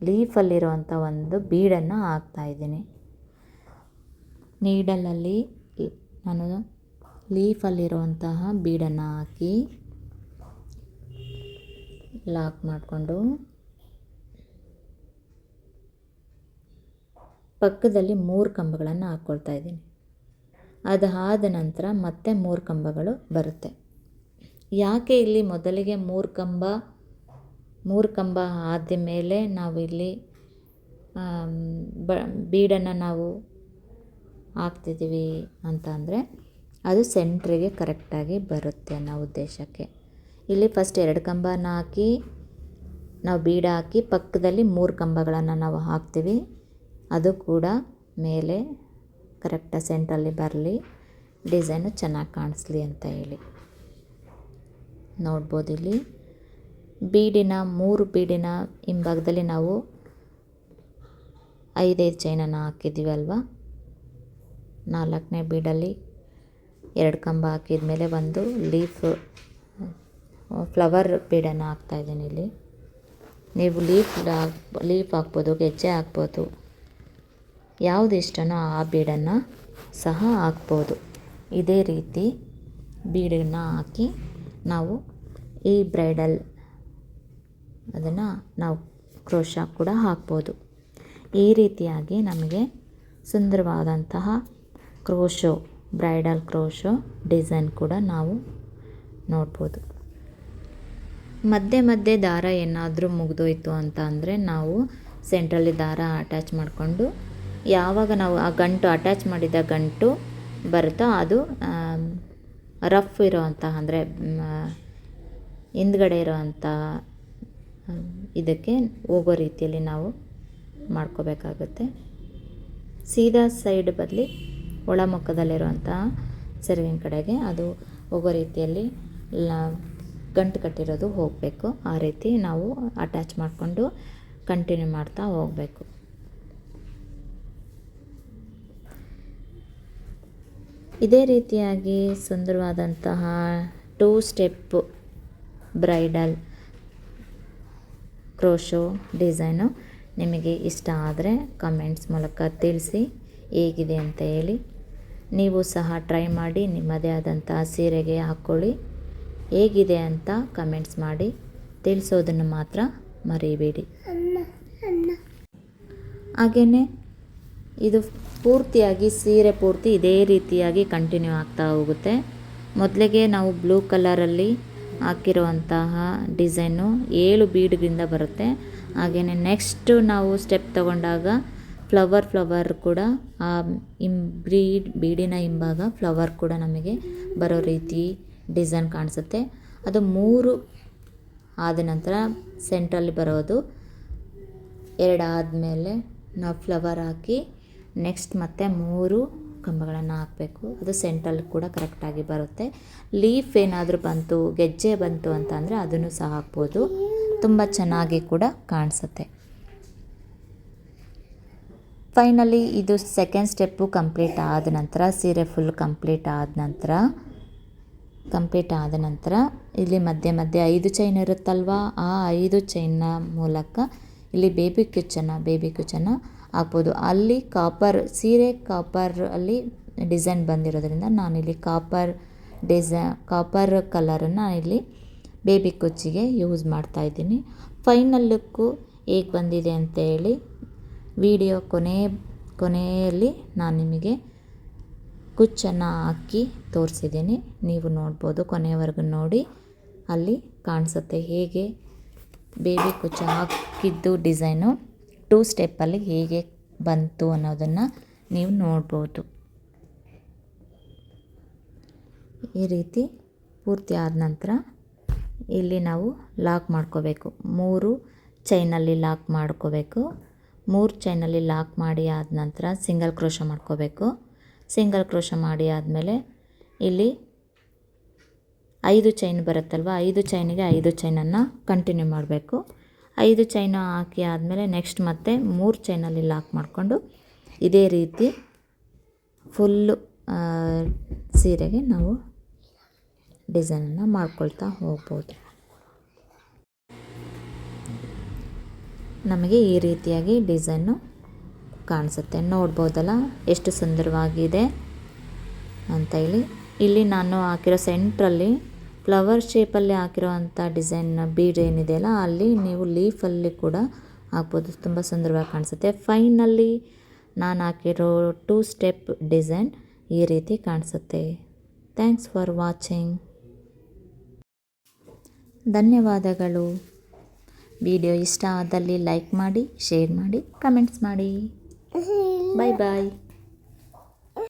ಲೀಫಲ್ಲಿರುವಂಥ ಒಂದು ಬೀಡನ್ನು ಹಾಕ್ತಾಯಿದ್ದೀನಿ. ನೀಡಲಲ್ಲಿ ನಾನು ಲೀಫಲ್ಲಿರುವಂತಹ ಬೀಡನ್ನು ಹಾಕಿ ಲಾಕ್ ಮಾಡಿಕೊಂಡು ಪಕ್ಕದಲ್ಲಿ 3 ಕಂಬಗಳನ್ನು ಹಾಕ್ಕೊಳ್ತಾ ಇದ್ದೀನಿ. ಅದಾದ ನಂತರ ಮತ್ತೆ 3 ಕಂಬಗಳು ಬರುತ್ತೆ. ಯಾಕೆ ಇಲ್ಲಿ ಮೊದಲಿಗೆ 3 ಕಂಬ ಆದ ಮೇಲೆ ನಾವು ಇಲ್ಲಿ ಬೀಡನ್ನು ನಾವು ಹಾಕ್ತಿದ್ದೀವಿ ಅಂತ ಅಂದರೆ ಅದು ಸೆಂಟ್ರಿಗೆ ಕರೆಕ್ಟಾಗಿ ಬರುತ್ತೆ ಅನ್ನೋ ಉದ್ದೇಶಕ್ಕೆ. ಇಲ್ಲಿ ಫಸ್ಟ್ 2 ಕಂಬನ ಹಾಕಿ ನಾವು ಬೀಡ ಹಾಕಿ ಪಕ್ಕದಲ್ಲಿ 3 ಕಂಬಗಳನ್ನು ನಾವು ಹಾಕ್ತೀವಿ. ಅದು ಕೂಡ ಮೇಲೆ ಕರೆಕ್ಟಾಗಿ ಸೆಂಟ್ರಲ್ಲಿ ಬರಲಿ, ಡಿಸೈನು ಚೆನ್ನಾಗಿ ಕಾಣಿಸ್ಲಿ ಅಂತ ಹೇಳಿ. ನೋಡ್ಬೋದು ಇಲ್ಲಿ 3 ಬೀಡಿನ ಹಿಂಭಾಗದಲ್ಲಿ ನಾವು 5 ಚೈನನ್ನು ಹಾಕಿದ್ದೀವಿ ಅಲ್ವಾ. 4ನೇ ಬೀಡಲ್ಲಿ 2 ಕಂಬ ಹಾಕಿದ ಮೇಲೆ ಒಂದು ಫ್ಲವರ್ ಬೀಡನ್ನು ಹಾಕ್ತಾಯಿದ್ದೀನಿ. ಇಲ್ಲಿ ನೀವು ಲೀಫ್ ಹಾಕ್ಬೋದು, ಗೆಜ್ಜೆ ಹಾಕ್ಬೋದು, ಯಾವುದು ಇಷ್ಟನೋ ಆ ಬೀಡನ್ನು ಸಹ ಹಾಕ್ಬೋದು. ಇದೇ ರೀತಿ ಬೀಡನ್ನು ಹಾಕಿ ನಾವು ಈ ಬ್ರೈಡಲ್ ಅದನ್ನು ನಾವು ಕ್ರೋಶಾ ಕೂಡ ಹಾಕ್ಬೋದು. ಈ ರೀತಿಯಾಗಿ ನಮಗೆ ಸುಂದರವಾದಂತಹ ಬ್ರೈಡಲ್ ಕ್ರೋಶೋ ಡಿಸೈನ್ ಕೂಡ ನಾವು ನೋಡ್ಬೋದು. ಮಧ್ಯೆ ದಾರ ಏನಾದರೂ ಮುಗಿದೋಯ್ತು ಅಂತ ಅಂದರೆ ನಾವು ಸೆಂಟ್ರಲ್ಲಿ ದಾರ ಅಟ್ಯಾಚ್ ಮಾಡಿಕೊಂಡು ಯಾವಾಗ ನಾವು ಆ ಗಂಟು ಅಟ್ಯಾಚ್ ಮಾಡಿದ ಗಂಟು ಬರುತ್ತೋ ಅದು ರಫ್ ಇರೋವಂತಹ ಅಂದರೆ ಹಿಂದ್ಗಡೆ ಇರೋವಂಥ ಇದಕ್ಕೆ ಹೋಗೋ ರೀತಿಯಲ್ಲಿ ನಾವು ಮಾಡ್ಕೋಬೇಕಾಗುತ್ತೆ. ಸೀದಾ ಸೈಡ್ ಬದಲಿ ಒಳಮುಖದಲ್ಲಿರುವಂತಹ ಸೆರಗಿನ ಕಡೆಗೆ ಅದು ಹೋಗೋ ರೀತಿಯಲ್ಲಿ ಗಂಟು ಕಟ್ಟಿರೋದು ಹೋಗಬೇಕು. ಆ ರೀತಿ ನಾವು ಅಟ್ಯಾಚ್ ಮಾಡಿಕೊಂಡು ಕಂಟಿನ್ಯೂ ಮಾಡ್ತಾ ಹೋಗಬೇಕು. ಇದೇ ರೀತಿಯಾಗಿ ಸುಂದರವಾದಂತಹ 2 ಸ್ಟೆಪ್ ಬ್ರೈಡಲ್ ಕ್ರೋಶೋ ಡಿಸೈನು ನಿಮಗೆ ಇಷ್ಟ ಆದರೆ ಕಮೆಂಟ್ಸ್ ಮೂಲಕ ತಿಳಿಸಿ ಹೇಗಿದೆ ಅಂತ ಹೇಳಿ. ನೀವು ಸಹ ಟ್ರೈ ಮಾಡಿ ನಿಮ್ಮದೇ ಆದಂತಹ ಸೀರೆಗೆ ಹಾಕ್ಕೊಳ್ಳಿ. ಹೇಗಿದೆ ಅಂತ ಕಮೆಂಟ್ಸ್ ಮಾಡಿ ತಿಳಿಸೋದನ್ನು ಮಾತ್ರ ಮರಿಬೇಡಿ. ಹಾಗೆಯೇ ಇದು ಪೂರ್ತಿಯಾಗಿ ಸೀರೆ ಪೂರ್ತಿ ಇದೇ ರೀತಿಯಾಗಿ ಕಂಟಿನ್ಯೂ ಆಗ್ತಾ ಹೋಗುತ್ತೆ. ಮೊದಲಿಗೆ ನಾವು ಬ್ಲೂ ಕಲರಲ್ಲಿ ಹಾಕಿರುವಂತಹ ಡಿಸೈನು 7 ಬೀಡ್ಗಿಂದ ಬರುತ್ತೆ. ಹಾಗೆಯೇ ನೆಕ್ಸ್ಟು ನಾವು ಸ್ಟೆಪ್ ತಗೊಂಡಾಗ ಫ್ಲವರ್ ಕೂಡ ಆ ಬೀಡಿನ ಹಿಂಭಾಗ ಫ್ಲವರ್ ಕೂಡ ನಮಗೆ ಬರೋ ರೀತಿ ಡಿಸೈನ್ ಕಾಣಿಸುತ್ತೆ. ಅದು 3 ಆದ ನಂತರ ಸೆಂಟ್ರಲ್ಲಿ ಬರೋದು 2 ಆದಮೇಲೆ ನಾವು ಫ್ಲವರ್ ಹಾಕಿ ನೆಕ್ಸ್ಟ್ ಮತ್ತೆ 3 ಕಂಬಗಳನ್ನು ಹಾಕಬೇಕು. ಅದು ಸೆಂಟ್ರಲ್ಲಿ ಕೂಡ ಕರೆಕ್ಟಾಗಿ ಬರುತ್ತೆ. ಲೀಫ್ ಏನಾದರೂ ಬಂತು, ಗೆಜ್ಜೆ ಬಂತು ಅಂತ ಅಂದರೆ ಅದನ್ನು ಸಹ ಹಾಕ್ಬೋದು. ತುಂಬ ಚೆನ್ನಾಗಿ ಕೂಡ ಕಾಣಿಸುತ್ತೆ. ಫೈನಲಿ ಇದು ಸೆಕೆಂಡ್ ಸ್ಟೆಪ್ಪು ಕಂಪ್ಲೀಟ್ ಆದ ನಂತರ ಸೀರೆ ಫುಲ್ ಕಂಪ್ಲೀಟ್ ಆದ ನಂತರ ಇಲ್ಲಿ ಮಧ್ಯೆ 5 ಚೈನ್ ಇರುತ್ತಲ್ವ, ಆ 5 ಚೈನ್ನ ಮೂಲಕ ಇಲ್ಲಿ ಬೇಬಿ ಕ್ಯೂಚನ್ನು ಹಾಕ್ಬೋದು. ಅಲ್ಲಿ ಸೀರೆ ಕಾಪರ್ ಅಲ್ಲಿ ಡಿಸೈನ್ ಬಂದಿರೋದ್ರಿಂದ ನಾನಿಲ್ಲಿ ಕಾಪರ್ ಕಲರನ್ನು ಇಲ್ಲಿ ಬೇಬಿ ಕುಚ್ಚಿಗೆ ಯೂಸ್ ಮಾಡ್ತಾಯಿದ್ದೀನಿ. ಫೈನಲ್ ಲುಕ್ಕು ಹೇಗೆ ಬಂದಿದೆ ಅಂತೇಳಿ ವಿಡಿಯೋ ಕೊನೆಯಲ್ಲಿ ನಾನು ನಿಮಗೆ ಕುಚ್ಚನ್ನು ಹಾಕಿ ತೋರಿಸಿದ್ದೀನಿ. ನೀವು ನೋಡ್ಬೋದು, ಕೊನೆಯವರೆಗೂ ನೋಡಿ, ಅಲ್ಲಿ ಕಾಣಿಸುತ್ತೆ ಹೇಗೆ ಬೇಬಿ ಕುಚ್ಚು ಹಾಕಿದ್ದು ಡಿಸೈನು 2 ಸ್ಟೆಪ್ಪಲ್ಲಿ ಹೇಗೆ ಬಂತು ಅನ್ನೋದನ್ನು ನೀವು ನೋಡ್ಬೋದು. ಈ ರೀತಿ ಪೂರ್ತಿ ಆದ ನಂತರ ಇಲ್ಲಿ ನಾವು ಲಾಕ್ ಮಾಡ್ಕೋಬೇಕು. 3 ಚೈನಲ್ಲಿ ಲಾಕ್ ಮಾಡ್ಕೋಬೇಕು. 3 ಚೈನಲ್ಲಿ ಲಾಕ್ ಮಾಡಿ ಆದ ನಂತರ ಸಿಂಗಲ್ ಕ್ರೋಶ ಮಾಡ್ಕೋಬೇಕು. ಸಿಂಗಲ್ ಕ್ರೋಶ ಮಾಡಿ ಆದಮೇಲೆ ಇಲ್ಲಿ 5 ಚೈನ್ ಬರುತ್ತಲ್ವ, 5 ಚೈನಿಗೆ 5 ಚೈನನ್ನು ಕಂಟಿನ್ಯೂ ಮಾಡಬೇಕು. 5 ಚೈನು ಹಾಕಿ ಆದಮೇಲೆ ನೆಕ್ಸ್ಟ್ ಮತ್ತೆ 3 ಚೈನಲ್ಲಿ ಲಾಕ್ ಮಾಡಿಕೊಂಡು ಇದೇ ರೀತಿ ಫುಲ್ಲು ಸೀರೆಗೆ ನಾವು ಡಿಸೈನನ್ನು ಮಾಡ್ಕೊಳ್ತಾ ಹೋಗ್ಬೋದು. ನಮಗೆ ಈ ರೀತಿಯಾಗಿ ಡಿಸೈನು ಕಾಣಿಸುತ್ತೆ. ನೋಡ್ಬೋದಲ್ಲ ಎಷ್ಟು ಸುಂದರವಾಗಿದೆ ಅಂತ ಹೇಳಿ. ಇಲ್ಲಿ ನಾನು ಹಾಕಿರೋ ಸೆಂಟ್ರಲ್ಲಿ ಫ್ಲವರ್ ಶೇಪಲ್ಲಿ ಹಾಕಿರೋವಂಥ ಡಿಸೈನ್ ಬೀಡ್ ಏನಿದೆಯಲ್ಲ, ಅಲ್ಲಿ ನೀವು ಲೀಫಲ್ಲಿ ಕೂಡ ಹಾಕ್ಬೋದು. ತುಂಬ ಸುಂದರವಾಗಿ ಕಾಣಿಸುತ್ತೆ. ಫೈನಲ್ಲಿ ನಾನು ಹಾಕಿರೋ 2 ಸ್ಟೆಪ್ ಡಿಸೈನ್ ಈ ರೀತಿ ಕಾಣಿಸುತ್ತೆ. Thanks for watching. ಧನ್ಯವಾದಗಳು. ವಿಡಿಯೋ ಇಷ್ಟ ಆದಲ್ಲಿ ಲೈಕ್ ಮಾಡಿ, ಶೇರ್ ಮಾಡಿ, ಕಮೆಂಟ್ಸ್ ಮಾಡಿ. ಬಾಯ್ ಬಾಯ್.